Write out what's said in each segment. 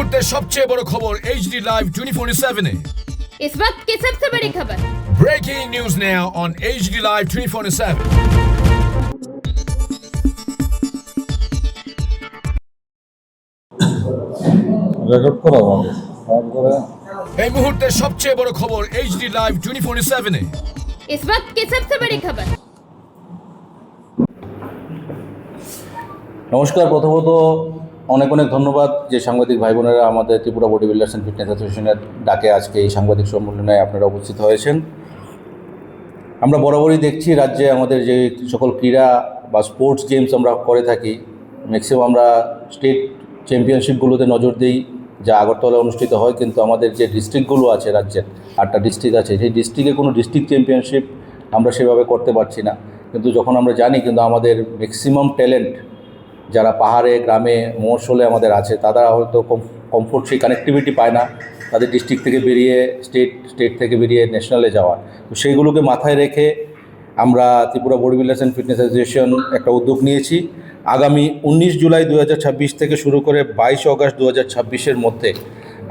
মুহূর্তের সবচেয়ে বড় খবর HD Live 24/7 এ। इस वक्त की सबसे बड़ी खबर। Breaking news now on HD Live 24/7। Record করা হবে তারপরে এই মুহূর্তের সবচেয়ে বড় খবর HD Live 24/7 এ। इस वक्त की सबसे बड़ी खबर। নমস্কার। প্রথমত অনেক অনেক ধন্যবাদ যে সাংবাদিক ভাই বোনেরা আমাদের Tripura body builders and fitness অ্যাসোসিয়েশনের ডাকে আজকে এই সাংবাদিক সম্মেলনে আপনারা উপস্থিত হয়েছেন। আমরা বরাবরই দেখছি রাজ্যে আমাদের যে সকল ক্রীড়া বা স্পোর্টস গেমস আমরা করে থাকি, ম্যাক্সিমাম আমরা স্টেট চ্যাম্পিয়নশিপগুলোতে নজর দিই যা আগরতলায় অনুষ্ঠিত হয়, কিন্তু আমাদের যে ডিস্ট্রিক্টগুলো আছে রাজ্যের 8টা ডিস্ট্রিক্ট আছে, সেই ডিস্ট্রিক্টে কোনো ডিস্ট্রিক্ট চ্যাম্পিয়নশিপ আমরা সেভাবে করতে পারছি না। কিন্তু যখন আমরা জানি কিন্তু আমাদের ম্যাক্সিমাম ট্যালেন্ট যারা পাহাড়ে গ্রামে মফস্বলে আমাদের আছে, তারা হয়তো কমফোর্ট সেই কানেক্টিভিটি পায় না তাদের ডিস্ট্রিক্ট থেকে বেরিয়ে স্টেট থেকে বেরিয়ে ন্যাশনালে যাওয়ার। তো সেইগুলোকে মাথায় রেখে আমরা Tripura body builders and fitness association একটা উদ্যোগ নিয়েছি। আগামী 19 জুলাই 2026 থেকে শুরু করে 22 অগাস্ট 2026-এর মধ্যে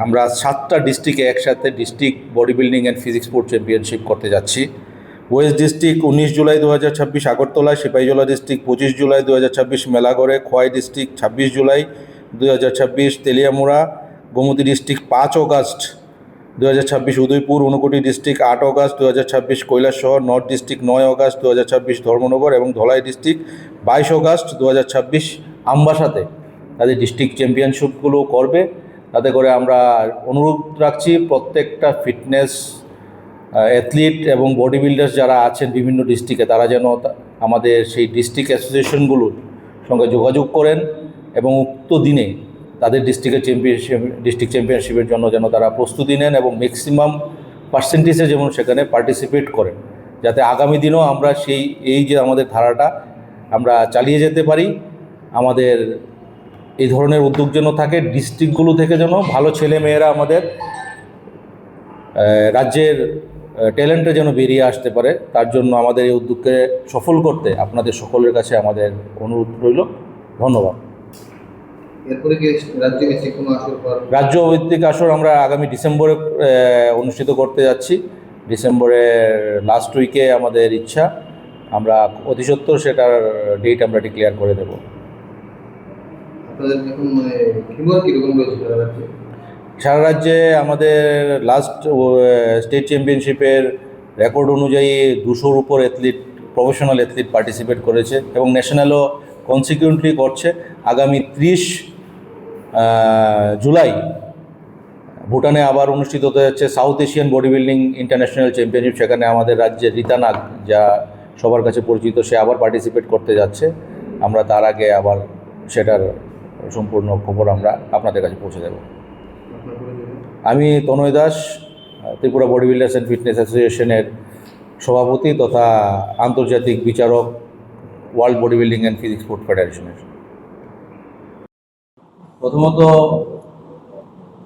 আমরা 7টা ডিস্ট্রিক্টে একসাথে district body building and physics sport championship করতে যাচ্ছি। ওয়েস্ট ডিস্ট্রিক্ট 19 জুলাই 2026 আগরতলা, সিপাহীজলা ডিস্ট্রিক্ট 25 জুলাই 2026 মেলাগড়ে, খোয়াই ডিস্ট্রিক্ট 26 জুলাই 2026 তেলিয়ামুড়া, গোমতী ডিস্ট্রিক্ট 5 অগাস্ট 2026 উদয়পুর, ঊনকোটি ডিস্ট্রিক্ট 8 অগাস্ট 2026 কৈলাসহর, নর্থ ডিস্ট্রিক্ট 9 অগাস্ট 2026 ধর্মনগর এবং ধলাই ডিস্ট্রিক্ট 22 অগাস্ট 2026 আমবাসাতে তাদের ডিস্ট্রিক্ট চ্যাম্পিয়নশিপগুলো করবে। তাতে করে আমরা অনুরোধ রাখছি প্রত্যেকটা ফিটনেস অ্যাথলিট এবং বডি বিল্ডার্স যারা আছেন বিভিন্ন ডিস্ট্রিক্টে, তারা যেন আমাদের সেই ডিস্ট্রিক্ট অ্যাসোসিয়েশনগুলোর সঙ্গে যোগাযোগ করেন এবং উক্ত দিনে তাদের ডিস্ট্রিক্ট চ্যাম্পিয়নশিপের জন্য যেন তারা প্রস্তুতি নেন এবং ম্যাক্সিমাম পার্সেন্টেজে যেমন সেখানে পার্টিসিপেট করেন, যাতে আগামী দিনেও আমরা এই যে আমাদের ধারাটা আমরা চালিয়ে যেতে পারি। আমাদের এই ধরনের উদ্যোগ যেন থাকে, ডিস্ট্রিক্টগুলো থেকে যেন ভালো ছেলে মেয়েরা আমাদের রাজ্যের ট্যালেন্টে যেন বেরিয়ে আসতে পারে, তার জন্য আমাদের এই উদ্যোগকে সফল করতে আপনাদের সকলের কাছে আমাদের অনুরোধ রইল। ধন্যবাদ। এরপরে কি রাজ্যে গেছে কোনো আসর? রাজ্য ঐতিহ্যিক আসর আমরা আগামী ডিসেম্বরে অনুষ্ঠিত করতে যাচ্ছি। ডিসেম্বরের লাস্ট উইকে আমাদের ইচ্ছা, আমরা অতি সত্বর সেটার ডেট আমরা ডিক্লেয়ার করে দেব। আপনাদের এখন খেলোয়াড় কীরকম রয়েছে রাজ্যে? সারা রাজ্যে আমাদের লাস্ট স্টেট চ্যাম্পিয়নশিপের রেকর্ড অনুযায়ী 200-র উপর প্রফেশনাল অ্যাথলিট পার্টিসিপেট করেছে এবং ন্যাশনালও কনসিকিউয়েন্টলি করছে। আগামী 30 জুলাই ভুটানে আবার অনুষ্ঠিত হতে যাচ্ছে south Asian body building international championship. সেখানে আমাদের রাজ্যের রীতা নাগ, যা সবার কাছে পরিচিত, সে আবার পার্টিসিপেট করতে যাচ্ছে। আমরা তার আগে আবার সেটার সম্পূর্ণ খবর আমরা আপনাদের কাছে পৌঁছে দেব। আমি Tanay Das, Tripura body builders and fitness অ্যাসোসিয়েশনের সভাপতি তথা আন্তর্জাতিক বিচারক world body building and physics sport ফেডারেশনের। প্রথমত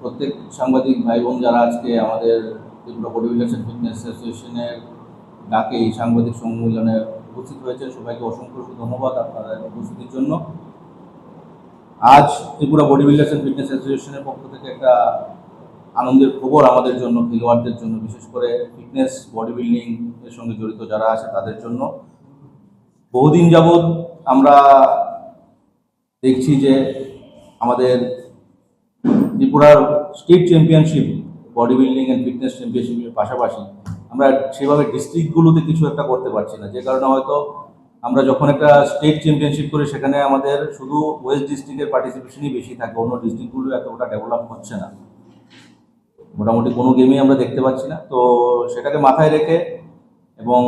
প্রত্যেক সাংবাদিক ভাই বোন যারা আজকে আমাদের Tripura body builders and fitness অ্যাসোসিয়েশনের ডাকে এই সাংবাদিক সম্মেলনে উপস্থিত হয়েছেন, সবাইকে অসংখ্য ধন্যবাদ আপনাদের উপস্থিতির জন্য। আজ Tripura body builders and fitness অ্যাসোসিয়েশনের পক্ষ থেকে একটা আনন্দের খবর আমাদের জন্য, খেলোয়াড়দের জন্য, বিশেষ করে ফিটনেস বডি বিল্ডিং এর সঙ্গে জড়িত যারা আছে তাদের জন্য। বহুদিন যাবৎ আমরা দেখছি যে আমাদের ত্রিপুরার state championship body building and fitness চ্যাম্পিয়নশিপের পাশাপাশি আমরা সেভাবে ডিস্ট্রিক্টগুলোতে কিছু একটা করতে পারছি না, যে কারণে হয়তো আমরা যখন একটা স্টেট চ্যাম্পিয়নশিপ করি সেখানে আমাদের শুধু ওয়েস্ট ডিস্ট্রিক্টের পার্টিসিপেশনই বেশি থাকে, অন্য ডিস্ট্রিক্টগুলো এতটা ডেভেলপ হচ্ছে না, মোটামুটি কোনো গেমই আমরা দেখতে পাচ্ছি না। তো সেটাকে মাথায় রেখে এবং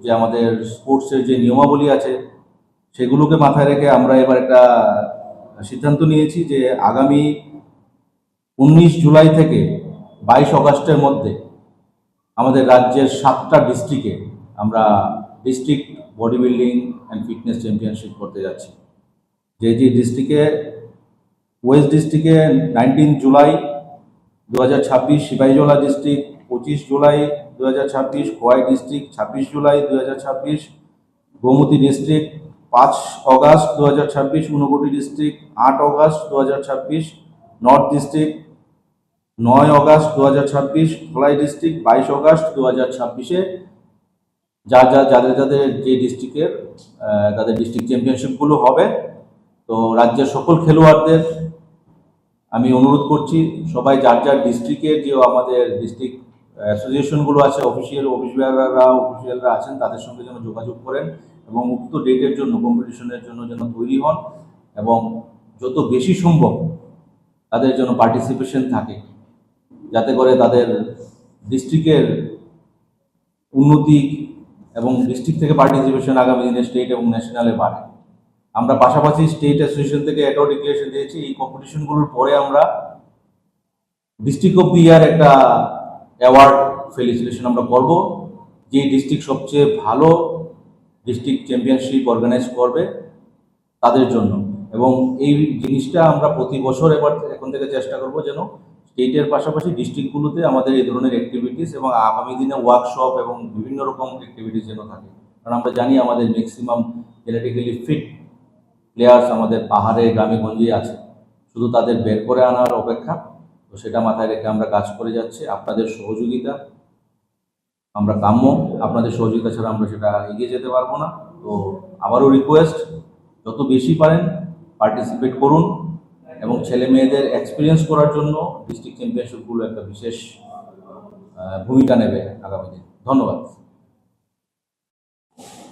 যে আমাদের স্পোর্টসের যে নিয়মাবলী আছে সেগুলোকে মাথায় রেখে আমরা এবার একটা সিদ্ধান্ত নিয়েছি যে আগামী 19 জুলাই থেকে 22 অগাস্টের মধ্যে আমাদের রাজ্যের 7টা ডিস্ট্রিক্টে আমরা district body building and fitness championship করতে যাচ্ছি। যে ডিস্ট্রিক্টে ওয়েস্ট ডিস্ট্রিক্টে 19 জুলাই 2026, সিপাহীজলা ডিস্ট্রিক্ট 25 জুলাই 2026, খোয়াই ডিস্ট্রিক্ট 26 জুলাই 2026, গোমতী ডিস্ট্রিক্ট 5 অগাস্ট 2026, ঊনকোটি ডিস্ট্রিক্ট 8 অগাস্ট 2026, নর্থ ডিস্ট্রিক্ট 9 অগাস্ট 2026, ধলাই ডিস্ট্রিক্ট 22 অগাস্ট 2026-এ যাদের যে ডিস্ট্রিক্টের তাদের ডিস্ট্রিক্ট চ্যাম্পিয়নশিপগুলো হবে। তো রাজ্যের সকল খেলোয়াড়দের আমি অনুরোধ করছি, সবাই যার যার ডিস্ট্রিক্টের যে আমাদের ডিস্ট্রিক্ট অ্যাসোসিয়েশনগুলো আছে, অফিসিয়ালরা আছেন, তাদের সঙ্গে যেন যোগাযোগ করেন এবং উক্ত ডেটের জন্য, কম্পিটিশনের জন্য যেন তৈরি হন এবং যত বেশি সম্ভব তাদের জন্য পার্টিসিপেশন থাকে, যাতে করে তাদের ডিস্ট্রিক্টের উন্নতি এবং ডিস্ট্রিক্ট থেকে পার্টিসিপেশন আগামী দিনে স্টেট এবং ন্যাশনালে বাড়ে। আমরা পাশাপাশি স্টেট অ্যাসোসিয়েশন থেকে এটাও ডিক্লারেশন দিয়েছি, এই কম্পিটিশনগুলোর পরে আমরা ডিস্ট্রিক্ট অফ দি ইয়ার একটা অ্যাওয়ার্ড ফেলিসিটেশন আমরা করব, যে ডিস্ট্রিক্ট সবচেয়ে ভালো ডিস্ট্রিক্ট চ্যাম্পিয়নশিপ অর্গানাইজ করবে তাদের জন্য। এবং এই জিনিসটা আমরা প্রতি বছর এখন থেকে চেষ্টা করব যেন স্টেটের পাশাপাশি ডিস্ট্রিক্টগুলোতে আমাদের এই ধরনের অ্যাক্টিভিটিস এবং আগামী দিনে ওয়ার্কশপ এবং বিভিন্ন রকম অ্যাক্টিভিটিস যেন থাকে। কারণ আমরা জানি আমাদের ম্যাক্সিমাম জেনেটিক্যালি ফিট প্লেয়ার্স আমাদের পাহাড়ে গ্রামে গঞ্জে আছে, শুধু তাদের বের করে আনার অপেক্ষা। তো সেটা মাথায় রেখে আমরা কাজ করে যাচ্ছি। আপনাদের সহযোগিতা আমরা কাম্য, আপনাদের সহযোগিতা ছাড়া আমরা সেটা এগিয়ে যেতে পারবো না। তো আবারও রিকোয়েস্ট, যত বেশি পারেন পার্টিসিপেট করুন এবং ছেলে মেয়েদের এক্সপিরিয়েন্স করার জন্য ডিস্ট্রিক্ট চ্যাম্পিয়নশিপগুলো একটা বিশেষ ভূমিকা নেবে আগামী দিন। ধন্যবাদ।